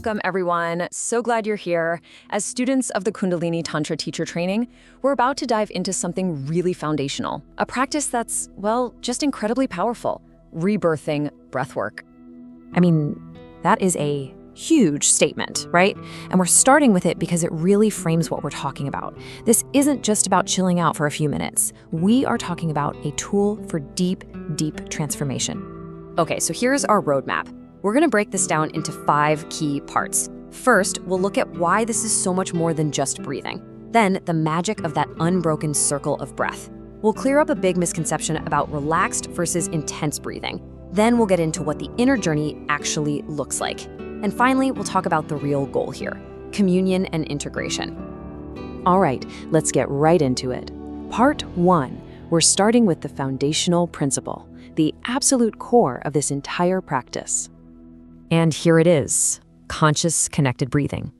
Welcome, everyone. So glad you're here. As students of the Kundalini Tantra teacher training, we're about to dive into something really foundational, a practice that's, well, just incredibly powerful, rebirthing breathwork. I mean, that is a huge statement, right? And we're starting with it because it really frames what we're talking about. This isn't just about chilling out for a few minutes. We are talking about a tool for deep, deep transformation. Okay, so here's our roadmap. We're going to break this down into 5 key parts. First, we'll look at why this is so much more than just breathing. Then, the magic of that unbroken circle of breath. We'll clear up a big misconception about relaxed versus intense breathing. Then we'll get into what the inner journey actually looks like. And finally, we'll talk about the real goal here, communion and integration. All right, let's get right into it. Part 1, we're starting with the foundational principle, the absolute core of this entire practice. And here it is, conscious connected breathing.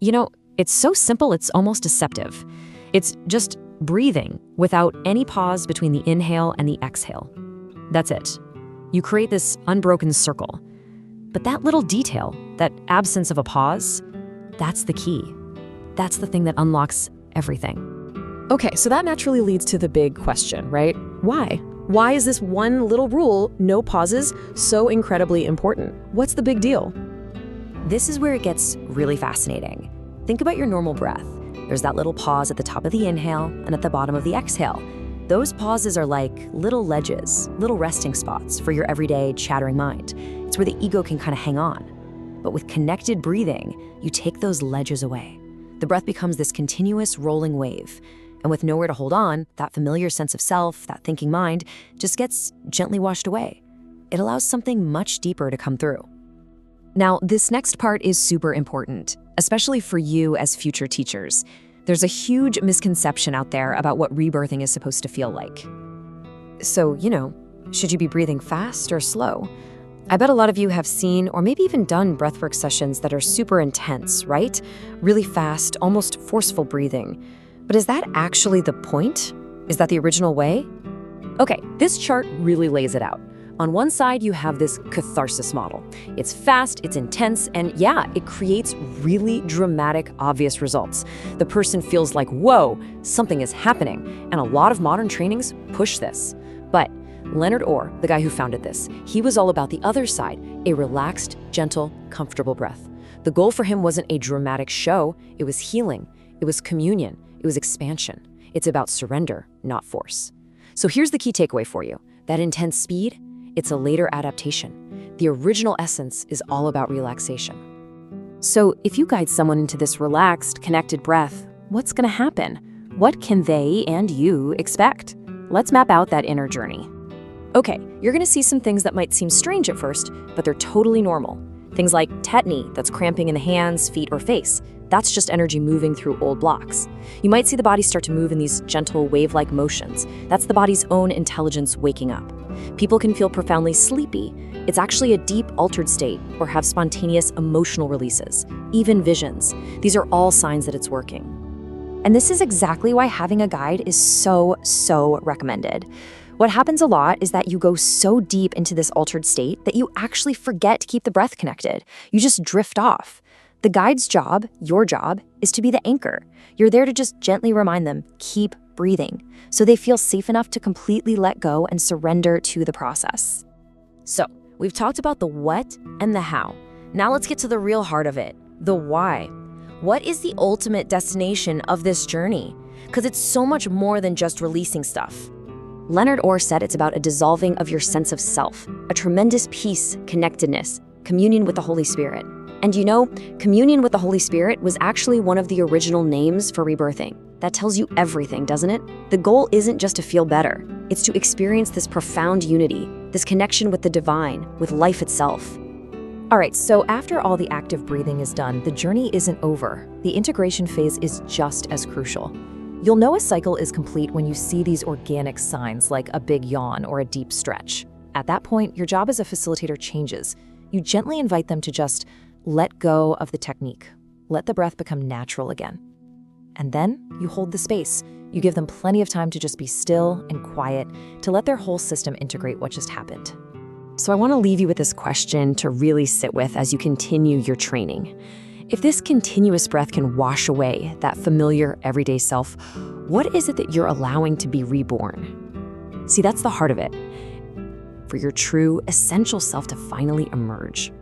You know, it's so simple, it's almost deceptive. It's just breathing without any pause between the inhale and the exhale. That's it. You create this unbroken circle. But that little detail, that absence of a pause, that's the key. That's the thing that unlocks everything. Okay, so that naturally leads to the big question, right? Why? Why is this one little rule, no pauses, so incredibly important? What's the big deal? This is where it gets really fascinating. Think about your normal breath. There's that little pause at the top of the inhale and at the bottom of the exhale. Those pauses are like little ledges, little resting spots for your everyday chattering mind. It's where the ego can kind of hang on. But with connected breathing, you take those ledges away. The breath becomes this continuous rolling wave. And with nowhere to hold on, that familiar sense of self, that thinking mind, just gets gently washed away. It allows something much deeper to come through. Now, this next part is super important, especially for you as future teachers. There's a huge misconception out there about what rebirthing is supposed to feel like. So, should you be breathing fast or slow? I bet a lot of you have seen or maybe even done breathwork sessions that are super intense, right? Really fast, almost forceful breathing. But is that actually the point? Is that the original way? Okay, this chart really lays it out. On one side, you have this catharsis model. It's fast, it's intense, and yeah, it creates really dramatic, obvious results. The person feels like, whoa, something is happening, and a lot of modern trainings push this. But Leonard, the guy who founded this, he was all about the other side, a relaxed, gentle, comfortable breath. The goal for him wasn't a dramatic show, it was healing, it was communion, it was expansion. It's about surrender, not force. So here's the key takeaway for you. That intense speed, it's a later adaptation. The original essence is all about relaxation. So if you guide someone into this relaxed, connected breath, what's going to happen? What can they and you expect? Let's map out that inner journey. Okay, you're going to see some things that might seem strange at first, but they're totally normal. Things like tetany, that's cramping in the hands, feet, or face. That's just energy moving through old blocks. You might see the body start to move in these gentle wave-like motions. That's the body's own intelligence waking up. People can feel profoundly sleepy. It's actually a deep altered state or have spontaneous emotional releases, even visions. These are all signs that it's working. And this is exactly why having a guide is so recommended. What happens a lot is that you go so deep into this altered state that you actually forget to keep the breath connected. You just drift off. The guide's job, your job, is to be the anchor. You're there to just gently remind them, keep breathing, so they feel safe enough to completely let go and surrender to the process. So, we've talked about the what and the how. Now let's get to the real heart of it, the why. What is the ultimate destination of this journey? Because it's so much more than just releasing stuff. Leonard said it's about a dissolving of your sense of self, a tremendous peace, connectedness, communion with the Holy Spirit. And communion with the Holy Spirit was actually one of the original names for rebirthing. That tells you everything, doesn't it? The goal isn't just to feel better. It's to experience this profound unity, this connection with the divine, with life itself. All right, so after all the active breathing is done, the journey isn't over. The integration phase is just as crucial. You'll know a cycle is complete when you see these organic signs like a big yawn or a deep stretch. At that point, your job as a facilitator changes. You gently invite them to just let go of the technique. Let the breath become natural again. And then you hold the space. You give them plenty of time to just be still and quiet, to let their whole system integrate what just happened. So I want to leave you with this question to really sit with as you continue your training. If this continuous breath can wash away that familiar everyday self, what is it that you're allowing to be reborn? See, that's the heart of it. For your true, essential self to finally emerge.